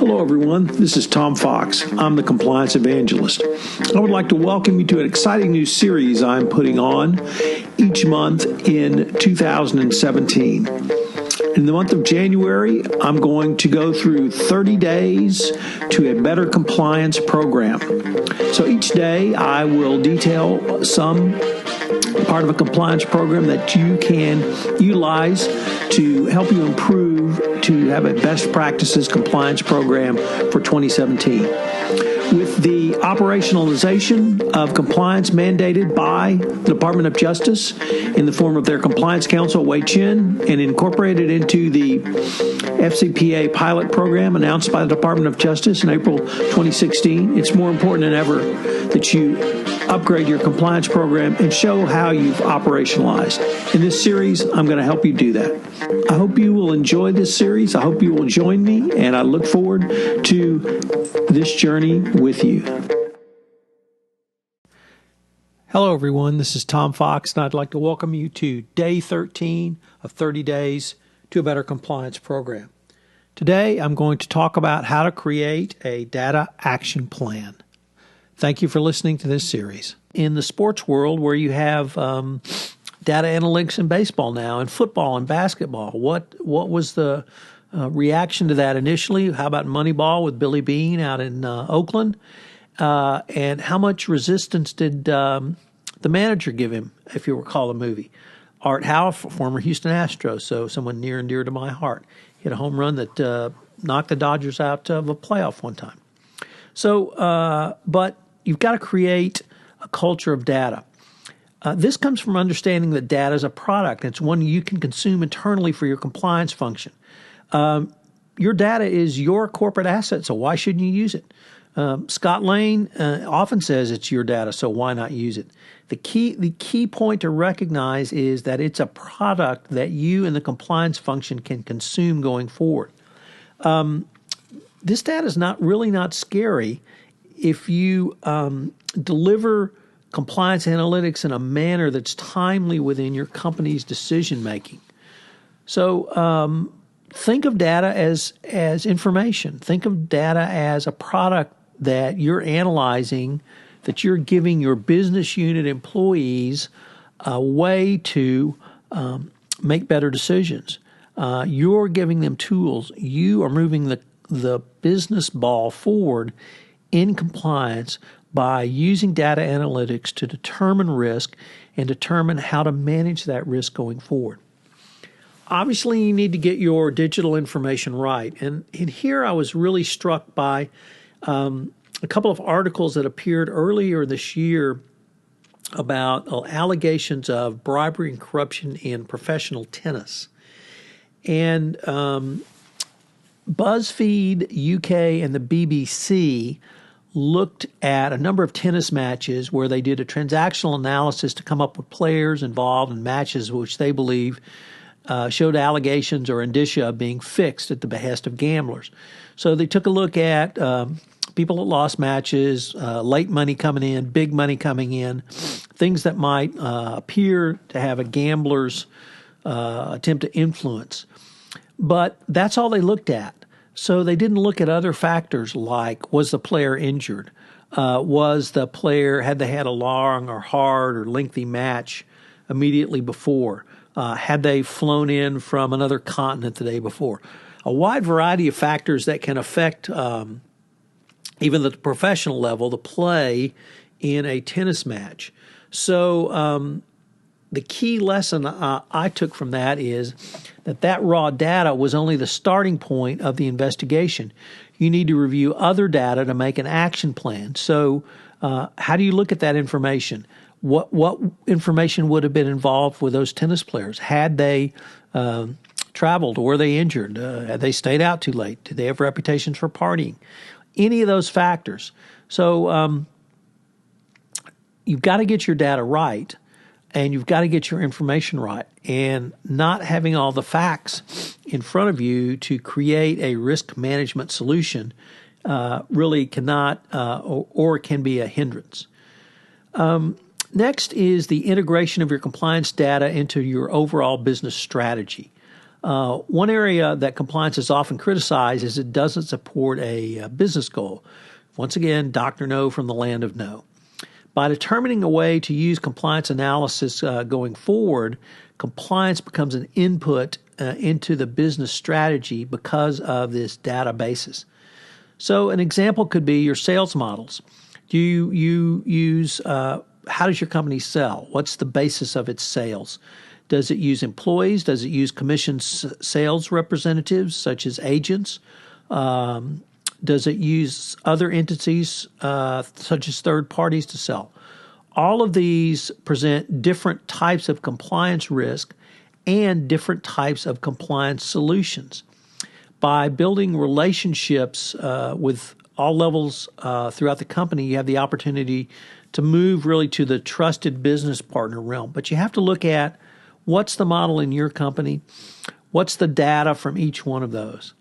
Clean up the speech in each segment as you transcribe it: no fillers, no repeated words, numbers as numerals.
Hello, everyone. This is Tom Fox. I'm the Compliance Evangelist. I would like to welcome you to an exciting new series I'm putting on each month in 2017. In the month of January, I'm going to go through 30 days to a better compliance program. So each day, I will detail some part of a compliance program that you can utilize to help you improve to have a best practices compliance program for 2017. With the operationalization of compliance mandated by the Department of Justice in the form of their Compliance Counsel, Wei Chin, and incorporated into the FCPA pilot program announced by the Department of Justice in April 2016, it's more important than ever that you upgrade your compliance program and show how you've operationalized. In this series, I'm going to help you do that. I hope you will enjoy this series. I hope you will join me, and I look forward to this journey with you. Hello, everyone. This is Tom Fox, and I'd like to welcome you to Day 13 of 30 Days to a Better Compliance Program. Today, I'm going to talk about how to create a data action plan. Thank you for listening to this series. In the sports world, where you have data analytics in baseball now, and football and basketball, what was the reaction to that initially? How about Moneyball with Billy Beane out in Oakland? And how much resistance did the manager give him, if you recall the movie? Art Howe, former Houston Astros, so someone near and dear to my heart. He had a home run that knocked the Dodgers out of a playoff one time. So, but you've got to create a culture of data. This comes from understanding that data is a product. It's one you can consume internally for your compliance function. Your data is your corporate asset, so why shouldn't you use it? Scott Lane often says it's your data, so why not use it? The key point to recognize is that it's a product that you and the compliance function can consume going forward. This data is not scary if you deliver compliance analytics in a manner that's timely within your company's decision making. So think of data as information. Think of data as a product that you're analyzing, that you're giving your business unit employees a way to make better decisions. You're giving them tools. You are moving the business ball forward in compliance by using data analytics to determine risk and determine how to manage that risk going forward. Obviously, you need to get your digital information right. And here I was really struck by a couple of articles that appeared earlier this year about allegations of bribery and corruption in professional tennis. And BuzzFeed UK and the BBC looked at a number of tennis matches where they did a transactional analysis to come up with players involved in matches which they believe showed allegations or indicia of being fixed at the behest of gamblers. So they took a look at people that lost matches, late money coming in, big money coming in, things that might appear to have a gambler's attempt to influence. But that's all they looked at. So they didn't look at other factors like, was the player injured? Was the player, had they had a long or hard or lengthy match immediately before? Had they flown in from another continent the day before? A wide variety of factors that can affect even at the professional level, the play in a tennis match. So the key lesson I took from that is that raw data was only the starting point of the investigation. You need to review other data to make an action plan. So how do you look at that information? What information would have been involved with those tennis players? Had they traveled, or were they injured? Had they stayed out too late? Did they have reputations for partying? Any of those factors. So you've got to get your data right, and you've got to get your information right. And not having all the facts in front of you to create a risk management solution really cannot or can be a hindrance. Next is the integration of your compliance data into your overall business strategy. One area that compliance is often criticized is it doesn't support a business goal. Once again, Dr. No from the land of no. By determining a way to use compliance analysis going forward, compliance becomes an input into the business strategy because of this data basis. So an example could be your sales models. Do you use, how does your company sell? What's the basis of its sales? Does it use employees? Does it use commissioned sales representatives such as agents? Does it use other entities such as third parties to sell? All of these present different types of compliance risk and different types of compliance solutions. By building relationships with all levels throughout the company, you have the opportunity to move really to the trusted business partner realm. But you have to look at what's the model in your company, what's the data from each one of those.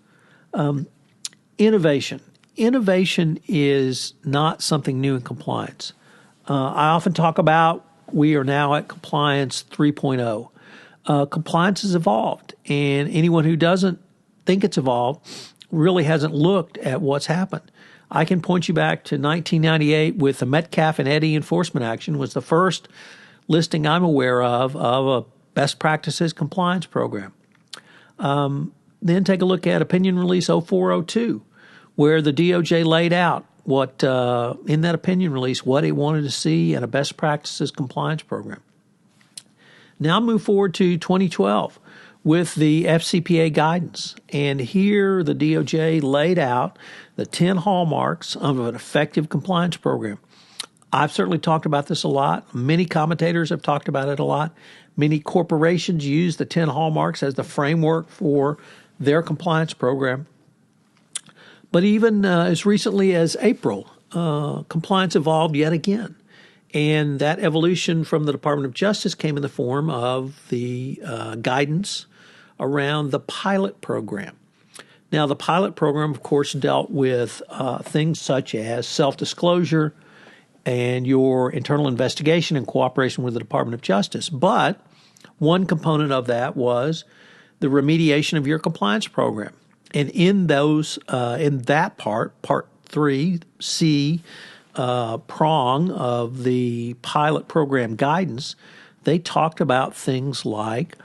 Innovation. Innovation is not something new in compliance. I often talk about we are now at compliance 3.0. Compliance has evolved, and anyone who doesn't think it's evolved really hasn't looked at what's happened. I can point you back to 1998 with the Metcalf and Eddy enforcement action was the first listing I'm aware of a best practices compliance program. Then take a look at Opinion Release 0402, where the DOJ laid out what, in that opinion release, what it wanted to see in a best practices compliance program. Now move forward to 2012 with the FCPA guidance. And here the DOJ laid out the 10 hallmarks of an effective compliance program. I've certainly talked about this a lot. Many commentators have talked about it a lot. Many corporations use the 10 hallmarks as the framework for their compliance program. But even as recently as April, compliance evolved yet again. And that evolution from the Department of Justice came in the form of the guidance around the pilot program. Now, the pilot program, of course, dealt with things such as self-disclosure and your internal investigation in cooperation with the Department of Justice. But one component of that was the remediation of your compliance program. And in those, in that part 3C prong of the pilot program guidance, they talked about things like,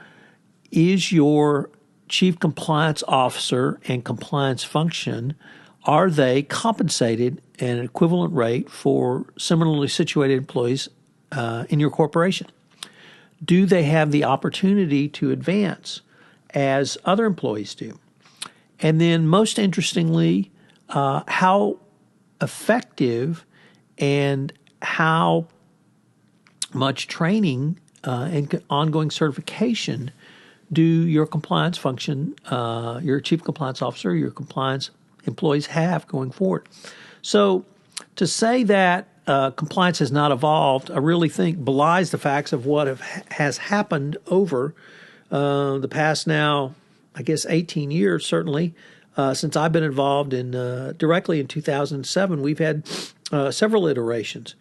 is your chief compliance officer and compliance function, are they compensated at an equivalent rate for similarly situated employees in your corporation? Do they have the opportunity to advance as other employees do? And then most interestingly, how effective and how much training and ongoing certification do your compliance function, your chief compliance officer, your compliance employees have going forward? So to say that compliance has not evolved, I really think belies the facts of what has happened over the past now, I guess, 18 years, certainly. Since I've been involved in directly in 2007, we've had several iterations.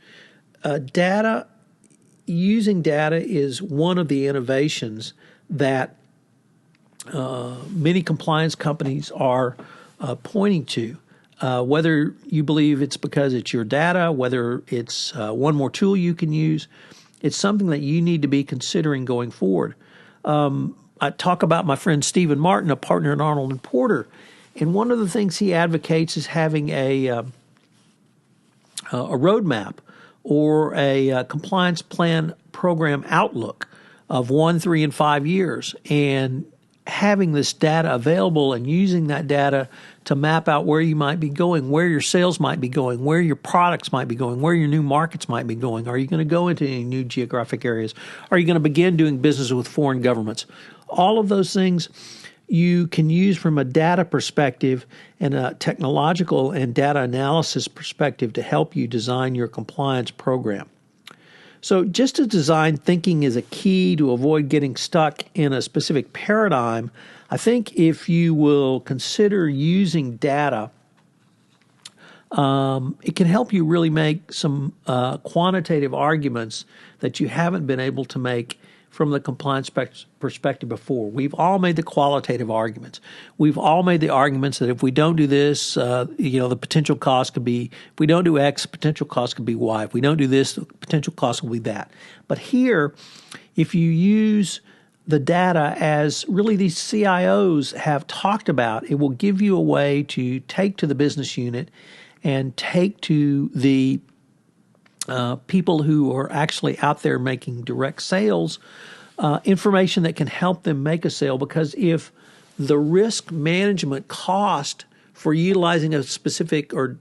Using data is one of the innovations that many compliance companies are pointing to. Whether you believe it's because it's your data, whether it's one more tool you can use, it's something that you need to be considering going forward. I talk about my friend Stephen Martin, a partner at Arnold and Porter, and one of the things he advocates is having a roadmap or a compliance plan program outlook of 1, 3, and 5 years, and having this data available and using that data to map out where you might be going, where your sales might be going, where your products might be going, where your new markets might be going. Are you going to go into any new geographic areas? Are you going to begin doing business with foreign governments? All of those things you can use from a data perspective and a technological and data analysis perspective to help you design your compliance program. So just as design thinking is a key to avoid getting stuck in a specific paradigm, I think if you will consider using data, it can help you really make some quantitative arguments that you haven't been able to make from the compliance perspective before. We've all made the qualitative arguments. We've all made the arguments that if we don't do this, the potential cost could be, if we don't do X, potential cost could be Y. If we don't do this, the potential cost will be that. But here, if you use the data as really these CIOs have talked about, it will give you a way to take to the business unit and take to the people who are actually out there making direct sales, information that can help them make a sale. Because if the risk management cost for utilizing a specific or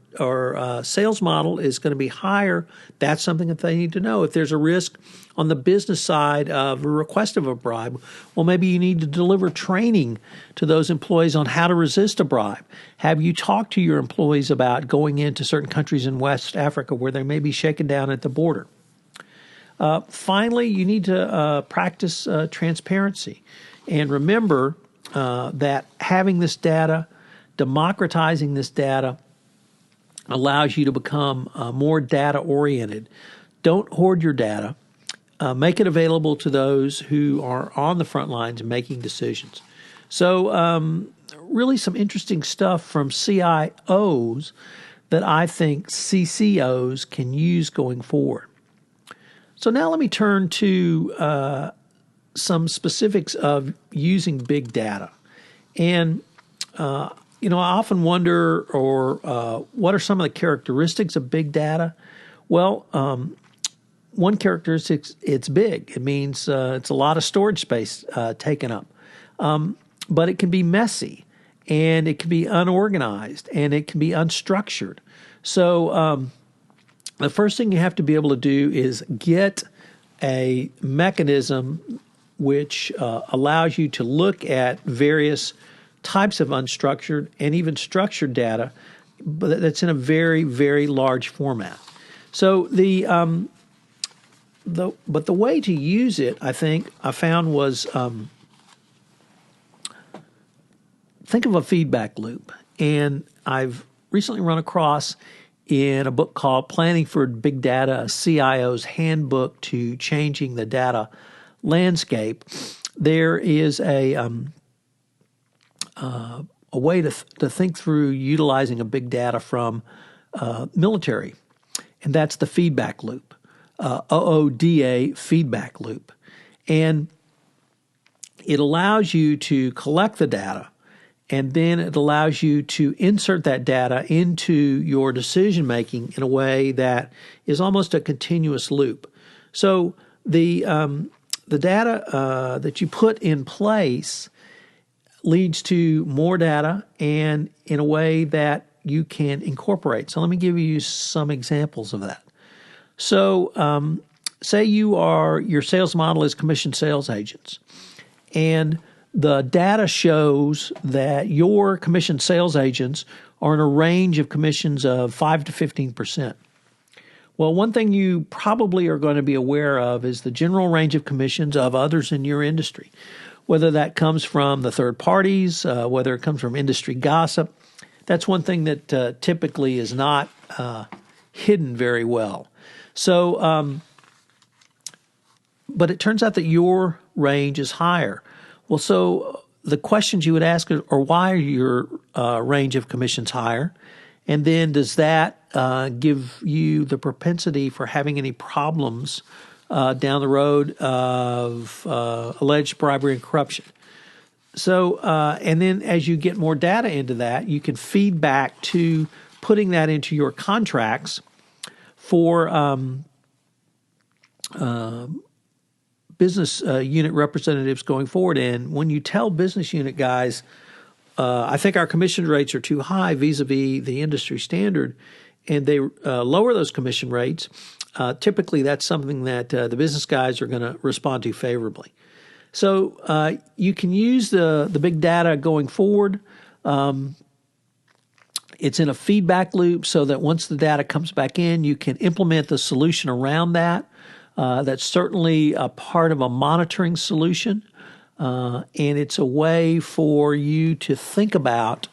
sales model is going to be higher, that's something that they need to know. If there's a risk on the business side of a request of a bribe, well, maybe you need to deliver training to those employees on how to resist a bribe. Have you talked to your employees about going into certain countries in West Africa where they may be shaken down at the border? Finally, you need to practice transparency. And remember that having this data, democratizing this data, allows you to become more data-oriented. Don't hoard your data. Make it available to those who are on the front lines making decisions. So really some interesting stuff from CIOs that I think CCOs can use going forward. So now let me turn to some specifics of using big data. And I often wonder, what are some of the characteristics of big data? Well, one characteristic, it's big. It means it's a lot of storage space taken up. But it can be messy, and it can be unorganized, and it can be unstructured. So the first thing you have to be able to do is get a mechanism which allows you to look at various types of unstructured and even structured data, but that's in a very, very large format. So the way to use it, I found was think of a feedback loop. And I've recently run across in a book called Planning for Big Data, a CIO's Handbook to Changing the Data Landscape. There is a way to think through utilizing a big data from military, and that's the feedback loop, OODA feedback loop. And it allows you to collect the data, and then it allows you to insert that data into your decision making in a way that is almost a continuous loop. So the data that you put in place leads to more data and in a way that you can incorporate. So let me give you some examples of that. So say your sales model is commission sales agents, and the data shows that your commission sales agents are in a range of commissions of 5 to 15%. Well, one thing you probably are going to be aware of is the general range of commissions of others in your industry, whether that comes from the third parties, whether it comes from industry gossip. That's one thing that typically is not hidden very well. So, but it turns out that your range is higher. Well, so the questions you would ask are why are your range of commissions higher? And then does that give you the propensity for having any problems down the road of alleged bribery and corruption? So, and then as you get more data into that, you can feed back to putting that into your contracts for business unit representatives going forward. And when you tell business unit guys, I think our commission rates are too high vis-a-vis the industry standard, and they lower those commission rates, typically that's something that the business guys are going to respond to favorably. So you can use the big data going forward. It's in a feedback loop so that once the data comes back in, you can implement the solution around that. That's certainly a part of a monitoring solution, and it's a way for you to think about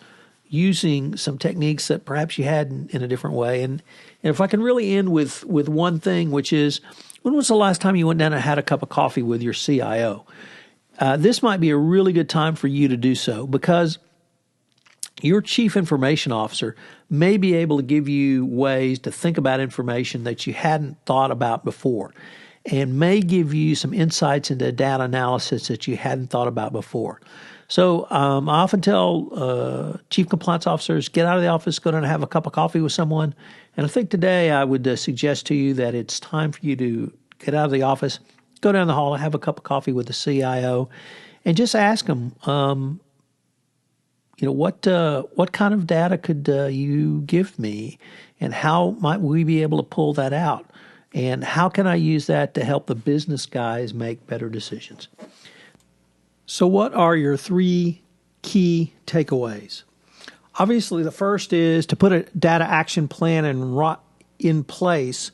using some techniques that perhaps you had in a different way. And if I can really end with one thing, which is When was the last time you went down and had a cup of coffee with your CIO? This might be a really good time for you to do so, because your chief information officer may be able to give you ways to think about information that you hadn't thought about before, and may give you some insights into data analysis that you hadn't thought about before. So I often tell chief compliance officers, get out of the office, go down and have a cup of coffee with someone. And I think today I would suggest to you that it's time for you to get out of the office, go down the hall and have a cup of coffee with the CIO, and just ask them, what kind of data could you give me, and how might we be able to pull that out, and how can I use that to help the business guys make better decisions? So what are your 3 key takeaways? Obviously, the first is to put a data action plan in place,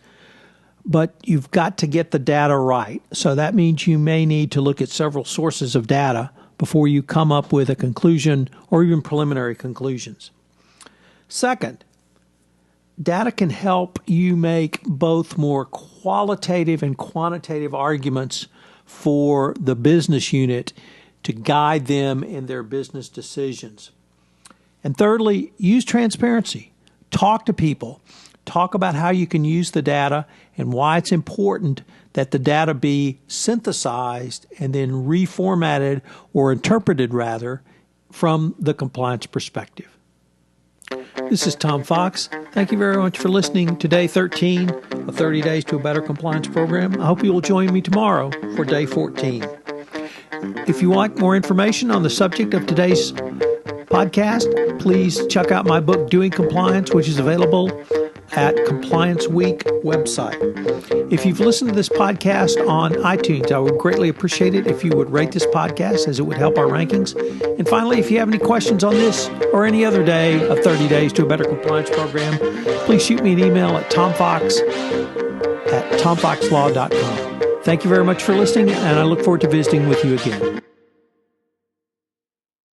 but you've got to get the data right. So that means you may need to look at several sources of data before you come up with a conclusion or even preliminary conclusions. Second, data can help you make both more qualitative and quantitative arguments for the business unit to guide them in their business decisions. And thirdly, use transparency. Talk to people. Talk about how you can use the data and why it's important that the data be synthesized and then reformatted, or interpreted rather, from the compliance perspective. This is Tom Fox. Thank you very much for listening to Day 13 of 30 Days to a Better Compliance Program. I hope you will join me tomorrow for Day 14. If you want more information on the subject of today's podcast, please check out my book, Doing Compliance, which is available at Compliance Week website. If you've listened to this podcast on iTunes, I would greatly appreciate it if you would rate this podcast, as it would help our rankings. And finally, if you have any questions on this or any other day of 30 Days to a Better Compliance Program, please shoot me an email at tomfox@tomfoxlaw.com. Thank you very much for listening, and I look forward to visiting with you again.